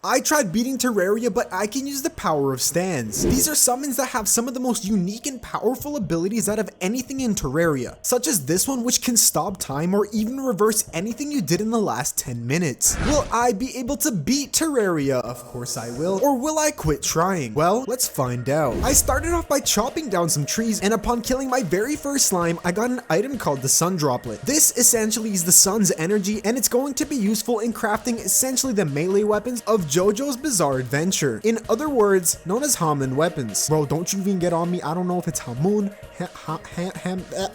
I tried beating Terraria, but I can use the power of stands. These are summons that have some of the most unique and powerful abilities out of anything in Terraria, such as this one, which can stop time or even reverse anything you did in the last 10 minutes. Will I be able to beat Terraria? Of course I will. Or will I quit trying? Well, let's find out. I started off by chopping down some trees, and upon killing my very first slime, I got an item called the Sun Droplet. This essentially is the sun's energy, and it's going to be useful in crafting essentially the melee weapons of JoJo's Bizarre Adventure. In other words, known as Hamon weapons. Bro, don't you even get on me. I don't know if it's Hamon.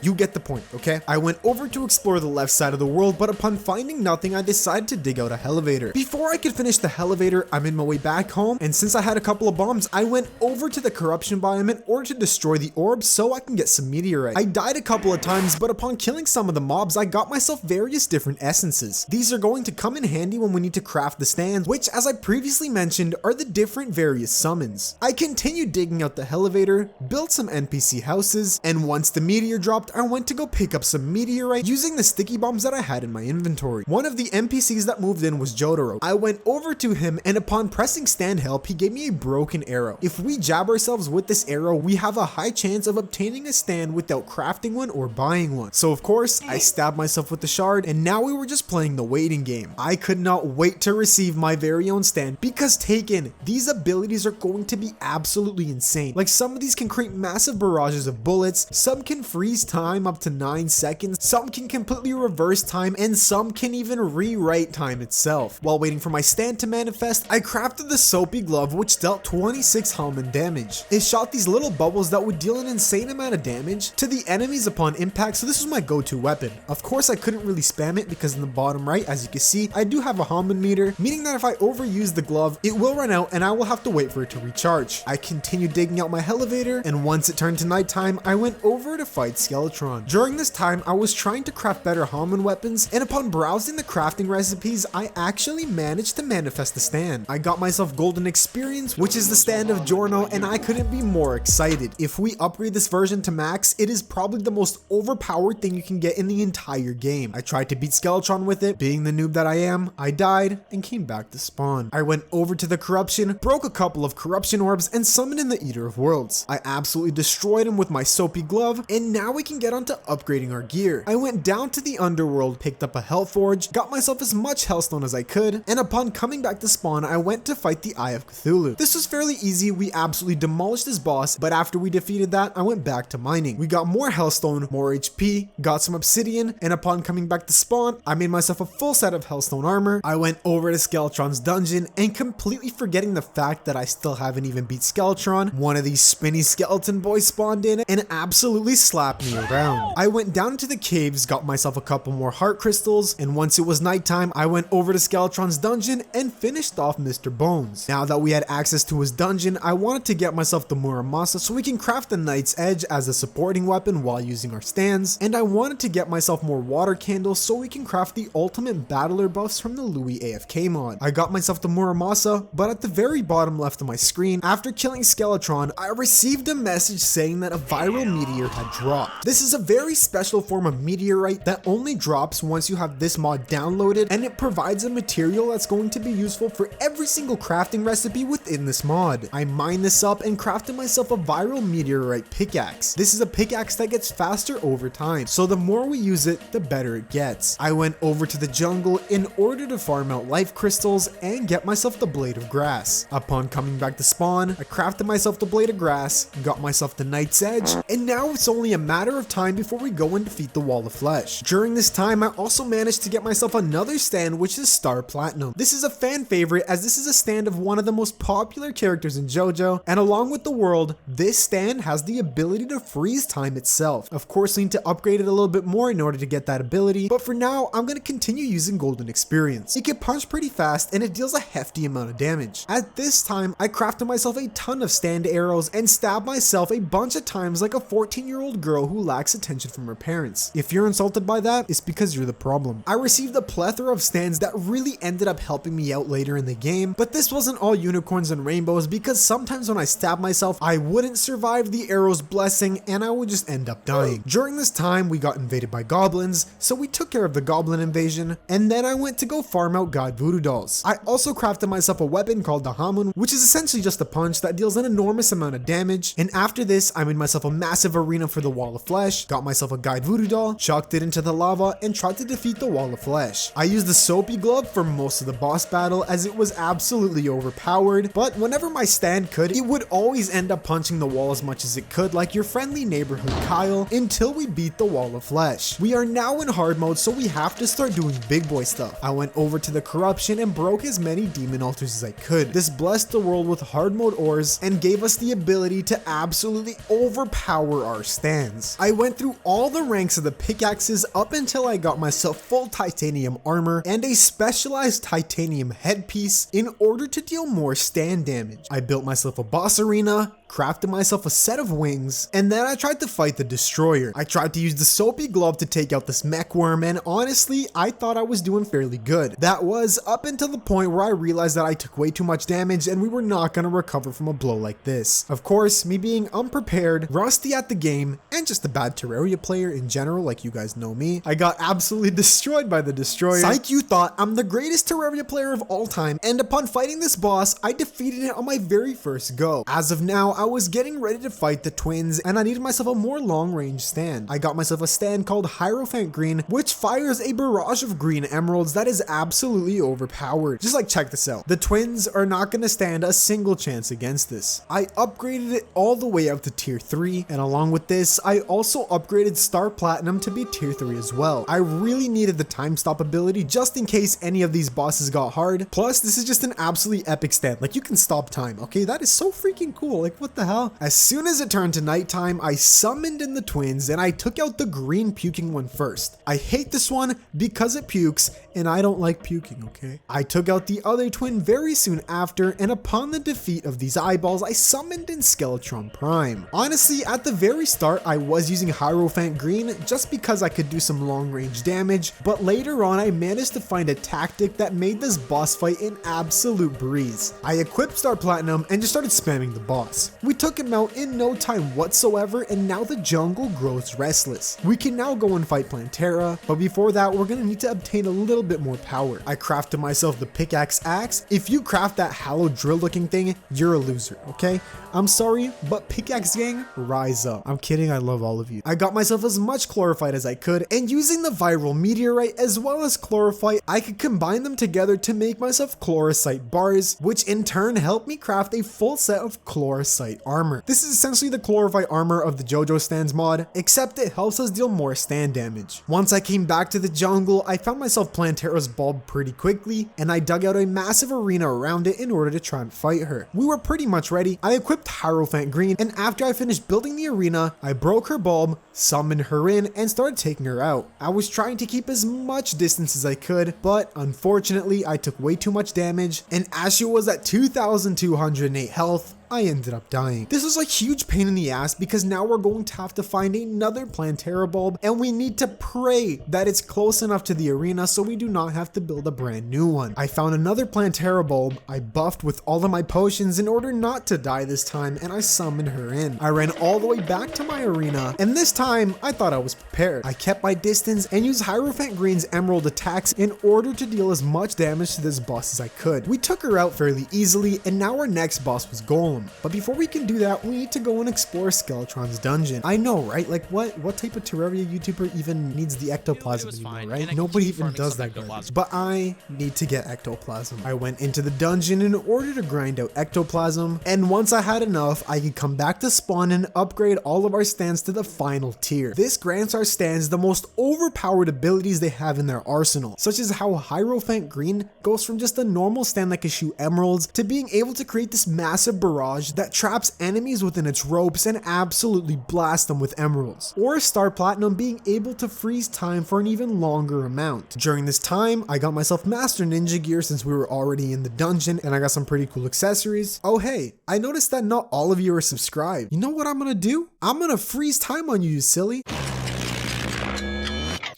You get the point, okay? I went over to explore the left side of the world, but upon finding nothing, I decided to dig out a elevator. Before I could finish the elevator, I'm in my way back home, and since I had a couple of bombs, I went over to the corruption biome in order to destroy the orb so I can get some meteorite. I died a couple of times, but upon killing some of the mobs, I got myself various different essences. These are going to come in handy when we need to craft the stands, which, as I previously mentioned, are the different various summons. I continued digging out the elevator, built some NPC houses, and once the meteor dropped, I went to go pick up some meteorite using the sticky bombs that I had in my inventory. One of the NPCs that moved in was Jojo. I went over to him, and upon pressing stand help, he gave me a broken arrow. If we jab ourselves with this arrow, we have a high chance of obtaining a stand without crafting one or buying one. So of course, I stabbed myself with the shard, and now we were just playing the waiting game. I could not wait to receive my very own stand because taken, these abilities are going to be absolutely insane. Like, some of these can create massive barrages of bullets, some can freeze time up to 9 seconds, some can completely reverse time, and some can even rewrite time itself. While waiting for my stand to manifest, I crafted the soapy glove, which dealt 26 Hamon damage. It shot these little bubbles that would deal an insane amount of damage to the enemies upon impact, so this was my go-to weapon. Of course, I couldn't really spam it because in the bottom right, as you can see, I do have a Hamon meter, meaning that if I overuse the glove, it will run out and I will have to wait for it to recharge. I continued digging out my elevator, and once it turned to nighttime, I went over to fight Skeletron. During this time, I was trying to craft better Hamon weapons, and upon browsing the crafting recipes, I actually managed to manifest the stand. I got myself golden experience, which is the stand of Giorno, and I couldn't be more excited. If we upgrade this version to max, it is probably the most overpowered thing you can get in the entire game. I tried to beat Skeletron with it. Being the noob that I am, I died and came back to spawn. I went over to the corruption, broke a couple of corruption orbs, and summoned in the Eater of Worlds. I absolutely destroyed him with my soapy glove, and now we can get on to upgrading our gear. I went down to the underworld, picked up a health forge, got myself as much hellstone as I could, and upon coming back to spawn, I went to fight the Eye of Cthulhu. This was fairly easy. We absolutely demolished this boss, but after we defeated that, I went back to mining. We got more hellstone, more HP, got some obsidian, and upon coming back to spawn, I made myself a full set of hellstone armor. I went over to Skeletron's dungeon, and completely forgetting the fact that I still haven't even beat Skeletron, one of these spinny skeleton boys spawned in and absolutely slapped me around. I went down into the caves, got myself a couple more heart crystals, and once it was nighttime, I went over to Skeletron's dungeon and finished off Mr. Bones. Now that we had access to his dungeon, I wanted to get myself the Muramasa so we can craft the Knight's Edge as a supporting weapon while using our stands, and I wanted to get myself more water candles so we can craft the ultimate battler buffs from the Louis AFK mod. I got myself the Muramasa, but at the very bottom left of my screen, after killing Skeletron, I received a message saying that a viral meteor had dropped. This is a very special form of meteorite that only drops once you have this mod downloaded, and it provides a material that's going to be useful for every single crafting recipe within this mod. I mined this up and crafted myself a viral meteorite pickaxe. This is a pickaxe that gets faster over time, so the more we use it, the better it gets. I went over to the jungle in order to farm out life crystals and get myself the blade of grass. Upon coming back to spawn, I crafted myself the blade of grass, got myself the Knight's Edge, and now it's only a matter of time before we go and defeat the Wall of Flesh. During this time, I also managed to get myself another stand, which is Star Platinum. This is a fan favorite as this is a stand of one of the most popular characters in JoJo, and along with the world, this stand has the ability to freeze time itself. Of course, I need to upgrade it a little bit more in order to get that ability, but for now, I'm going to continue using golden experience. It can punch pretty fast and it deals a hefty amount of damage. At this time, I crafted myself a ton of stand arrows and stabbed myself a bunch of times like a 14-year-old girl who lacks attention from her parents. If you're insulted by that, it's because you're the problem. I received a plethora of stands that really ended up helping me out later in the game, but this wasn't all unicorns and rainbows because sometimes when I stabbed myself, I wouldn't survive the arrow's blessing and I would just end up dying. During this time, we got invaded by goblins, so we took care of the goblin invasion, and then I went to go farm out God Voodoo dolls. I also crafted myself a weapon called the Hamon, which is essentially just a punch that deals an enormous amount of damage. And after this, I made myself a massive arena for the Wall of Flesh, got myself a guide voodoo doll, chucked it into the lava, and tried to defeat the Wall of Flesh. I used the soapy glove for most of the boss battle as it was absolutely overpowered, but whenever my stand could, it would always end up punching the wall as much as it could, like your friendly neighborhood Kyle, until we beat the Wall of Flesh. We are now in hard mode, so we have to start doing big boy stuff. I went over to the corruption and broke as many demon altars as I could. This blessed the world with hard mode ores and gave us the ability to absolutely overpower our stands. I went through all the ranks of the pickaxes up until I got myself full titanium armor and a specialized titanium headpiece in order to deal more stand damage. I built myself a boss arena, crafted myself a set of wings, and then I tried to fight the destroyer. I tried to use the soapy glove to take out this mech worm, and honestly, I thought I was doing fairly good. That was up until the point where I realized that I took way too much damage and we were not going to recover from a blow like this. Of course, me being unprepared, rusty at the game, and just a bad Terraria player in general, like you guys know me, I got absolutely destroyed by the destroyer. Psych, you thought I'm the greatest Terraria player of all time, and upon fighting this boss, I defeated it on my very first go. As of now, I was getting ready to fight the twins and I needed myself a more long range stand. I got myself a stand called Hierophant Green, which fires a barrage of green emeralds that is absolutely overpowered. Just like, check this out. The twins are not going to stand a single chance against this. I upgraded it all the way up to tier 3, and along with this, I also upgraded Star Platinum to be tier 3 as well. I really needed the time stop ability just in case any of these bosses got hard. Plus, this is just an absolutely epic stand. Like, you can stop time, okay? That is so freaking cool. Like, what the hell? As soon as it turned to nighttime, I summoned in the twins and I took out the green puking one first. I hate this one because it pukes and I don't like puking, okay? I took out the other twin very soon after, and upon the defeat of these eyeballs, I summoned in Skeletron Prime. Honestly, at the very start, I was using Hierophant Green just because I could do some long range damage, but later on, I managed to find a tactic that made this boss fight an absolute breeze. I equipped Star Platinum and just started spamming the boss. We took him out in no time whatsoever, and now the jungle grows restless. We can now go and fight Plantera, but before that, we're gonna need to obtain a little bit more power. I crafted myself the pickaxe axe. If you craft that hollow drill looking thing, you're a loser, okay? I'm sorry, but pickaxe gang, rise up. I'm kidding, I love all of you. I got myself as much chlorophyte as I could, and using the viral meteorite as well as chlorophyte, I could combine them together to make myself chlorophyte bars, which in turn helped me craft a full set of chlorophyte armor. This is essentially the chlorophyte armor of the JoJoStands mod, except it helps us deal more stand damage. Once I came back to the jungle, I found myself Plantera's bulb pretty quickly, and I dug out a massive arena around it in order to try and fight her. We were pretty much ready. I equipped Hierophant Green, and after I finished building the arena, I broke her bulb, summoned her in, and started taking her out. I was trying to keep as much distance as I could, but unfortunately, I took way too much damage, and as she was at 2,208 health, I ended up dying. This was a huge pain in the ass because now we're going to have to find another Plantera bulb, and we need to pray that it's close enough to the arena so we do not have to build a brand new one. I found another Plantera bulb, I buffed with all of my potions in order not to die this time, and I summoned her in. I ran all the way back to my arena, and this time I thought I was prepared. I kept my distance and used Hierophant Green's emerald attacks in order to deal as much damage to this boss as I could. We took her out fairly easily, and now our next boss was Golem. But before we can do that, we need to go and explore Skeletron's dungeon. I know, right? Like, what type of Terraria YouTuber even needs the ectoplasm anymore, right? Nobody even does that garbage. But I need to get ectoplasm. I went into the dungeon in order to grind out ectoplasm, and once I had enough, I could come back to spawn and upgrade all of our stands to the final tier. This grants our stands the most overpowered abilities they have in their arsenal, such as how Hierophant Green goes from just a normal stand that can shoot emeralds to being able to create this massive barrage that traps enemies within its ropes and absolutely blast them with emeralds. Or Star Platinum being able to freeze time for an even longer amount. During this time, I got myself Master Ninja gear since we were already in the dungeon, and I got some pretty cool accessories. Oh hey, I noticed that not all of you are subscribed. You know what I'm gonna do? I'm gonna freeze time on you, you silly.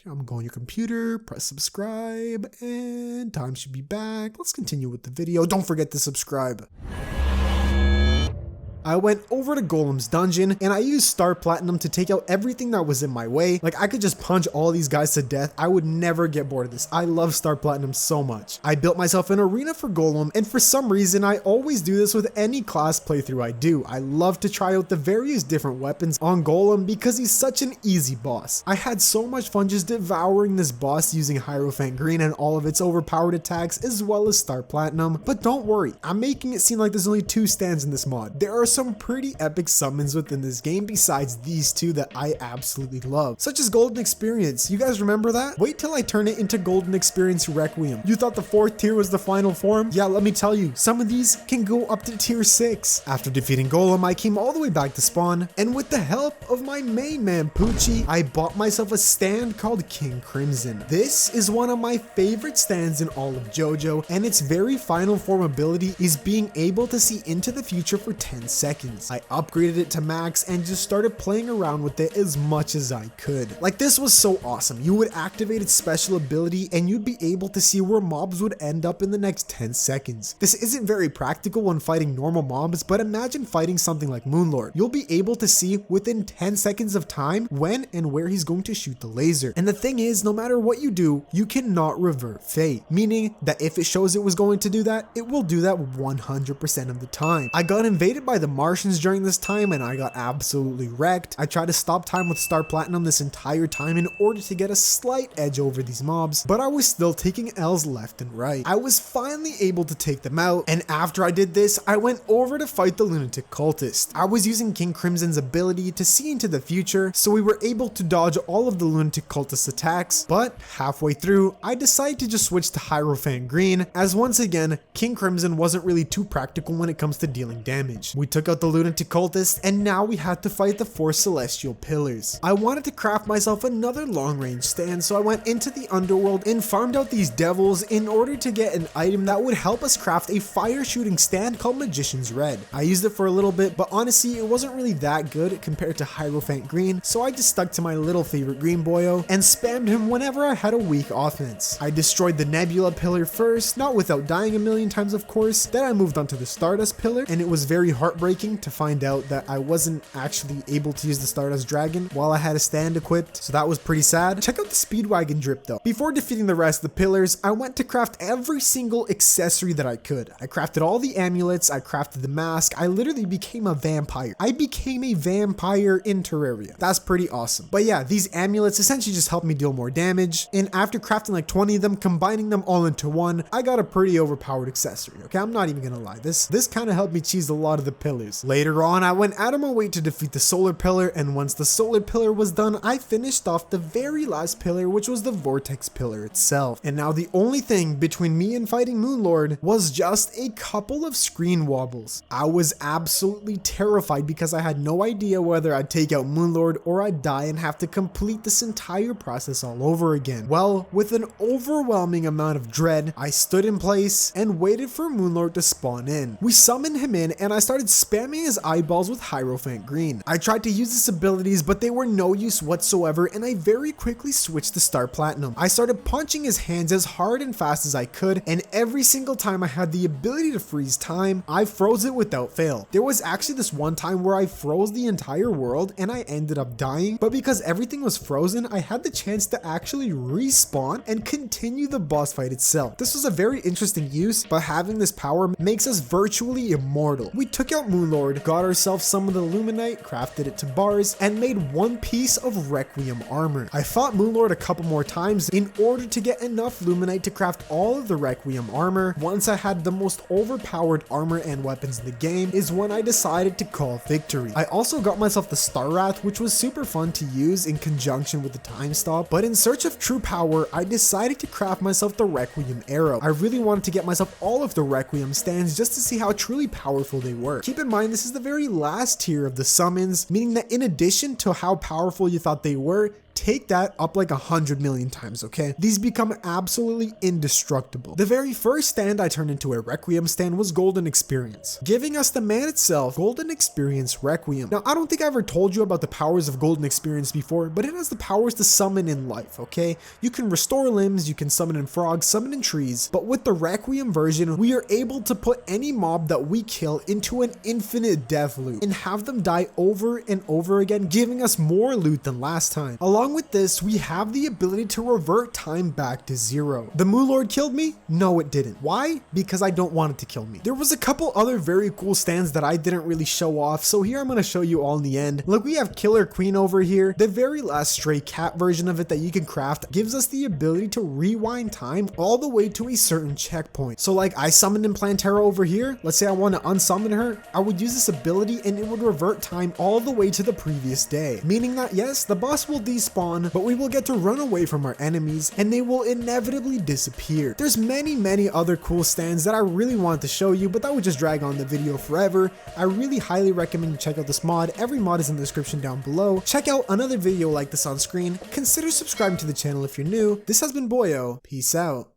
I'm gonna go on your computer, press subscribe, and time should be back. Let's continue with the video. Don't forget to subscribe. I went over to Golem's dungeon and I used Star Platinum to take out everything that was in my way. Like, I could just punch all these guys to death. I would never get bored of this. I love Star Platinum so much. I built myself an arena for Golem, and for some reason I always do this with any class playthrough I do. I love to try out the various different weapons on Golem because he's such an easy boss. I had so much fun just devouring this boss using Hierophant Green and all of its overpowered attacks as well as Star Platinum. But don't worry, I'm making it seem like there's only 2 stands in this mod. There are some pretty epic summons within this game besides these 2 that I absolutely love, such as Golden Experience. You guys remember that? Wait till I turn it into Golden Experience Requiem. You thought the 4th tier was the final form? Yeah, let me tell you, some of these can go up to tier 6. After defeating Golem, I came all the way back to spawn, and with the help of my main man Poochie, I bought myself a stand called King Crimson. This is one of my favorite stands in all of JoJo, and its very final form ability is being able to see into the future for 10 seconds. I upgraded it to max and just started playing around with it as much as I could. Like, this was so awesome. You would activate its special ability and you'd be able to see where mobs would end up in the next 10 seconds. This isn't very practical when fighting normal mobs, but imagine fighting something like Moonlord. You'll be able to see within 10 seconds of time when and where he's going to shoot the laser. And the thing is, no matter what you do, you cannot revert fate, meaning that if it shows it was going to do that, it will do that 100% of the time. I got invaded by the Martians during this time and I got absolutely wrecked. I tried to stop time with Star Platinum this entire time in order to get a slight edge over these mobs, but I was still taking L's left and right. I was finally able to take them out, and after I did this, I went over to fight the lunatic cultist. I was using King Crimson's ability to see into the future, so we were able to dodge all of the lunatic cultist attacks, but halfway through, I decided to just switch to Hierophant Green, as once again, King Crimson wasn't really too practical when it comes to dealing damage. We took out the lunatic cultist, and now we had to fight the 4 celestial pillars. I wanted to craft myself another long range stand, so I went into the underworld and farmed out these devils in order to get an item that would help us craft a fire shooting stand called Magician's Red. I used it for a little bit, but honestly it wasn't really that good compared to Hierophant Green, so I just stuck to my little favorite green Boio and spammed him whenever I had a weak offense. I destroyed the Nebula pillar first, not without dying a million times of course. Then I moved on to the Stardust pillar, and it was very heartbreaking to find out that I wasn't actually able to use the Stardust Dragon while I had a stand equipped, so that was pretty sad. Check out the Speedwagon drip though. Before defeating the rest of the pillars, I went to craft every single accessory that I could. I crafted all the amulets, I crafted the mask, I literally became a vampire. I became a vampire in Terraria. That's pretty awesome. But yeah, these amulets essentially just helped me deal more damage, and after crafting like 20 of them, combining them all into one, I got a pretty overpowered accessory, okay? I'm not even gonna lie. This kind of helped me cheese a lot of the pillars. Later on, I went out of my way to defeat the solar pillar, and once the solar pillar was done, I finished off the very last pillar, which was the vortex pillar itself. And now the only thing between me and fighting Moonlord was just a couple of screen wobbles. I was absolutely terrified because I had no idea whether I'd take out Moonlord or I'd die and have to complete this entire process all over again. Well, with an overwhelming amount of dread, I stood in place and waited for Moonlord to spawn in. We summoned him in and I started spamming his eyeballs with Hierophant Green. I tried to use his abilities, but they were no use whatsoever, and I very quickly switched to Star Platinum. I started punching his hands as hard and fast as I could, and every single time I had the ability to freeze time, I froze it without fail. There was actually this one time where I froze the entire world and I ended up dying, but because everything was frozen, I had the chance to actually respawn and continue the boss fight itself. This was a very interesting use, but having this power makes us virtually immortal. We took out Moonlord, got ourselves some of the Luminite, crafted it to bars, and made one piece of Requiem armor. I fought Moonlord a couple more times in order to get enough Luminite to craft all of the Requiem armor. Once I had the most overpowered armor and weapons in the game is when I decided to call victory. I also got myself the Star Wrath, which was super fun to use in conjunction with the time stop, but in search of true power, I decided to craft myself the Requiem arrow. I really wanted to get myself all of the Requiem stands just to see how truly powerful they were. Keep in mind, this is the very last tier of the summons, meaning that in addition to how powerful you thought they were, take that up like 100 million times, okay? These become absolutely indestructible. The very first stand I turned into a Requiem stand was Golden Experience, giving us the man itself, Golden Experience Requiem. Now, I don't think I ever told you about the powers of Golden Experience before, but it has the powers to summon in life, okay? You can restore limbs, you can summon in frogs, summon in trees, but with the Requiem version, we are able to put any mob that we kill into an infinite death loop and have them die over and over again, giving us more loot than last time. Along with this, we have the ability to revert time back to 0. The moonlord killed me? No, it didn't. Why? Because I don't want it to kill me. There was a couple other very cool stands that I didn't really show off, so here I'm going to show you all in the end. Look, we have Killer Queen over here. The very last stray cat version of it that you can craft gives us the ability to rewind time all the way to a certain checkpoint. So like I summoned in Plantera over here. Let's say I want to unsummon her. I would use this ability and it would revert time all the way to the previous day. Meaning that yes, the boss will despawn, but we will get to run away from our enemies and they will inevitably disappear. There's many other cool stands that I really wanted to show you, but that would just drag on the video forever. I really highly recommend you check out this mod. Every mod is in the description down below. Check out another video like this on screen. Consider subscribing to the channel if you're new. This has been Boyo. Peace out.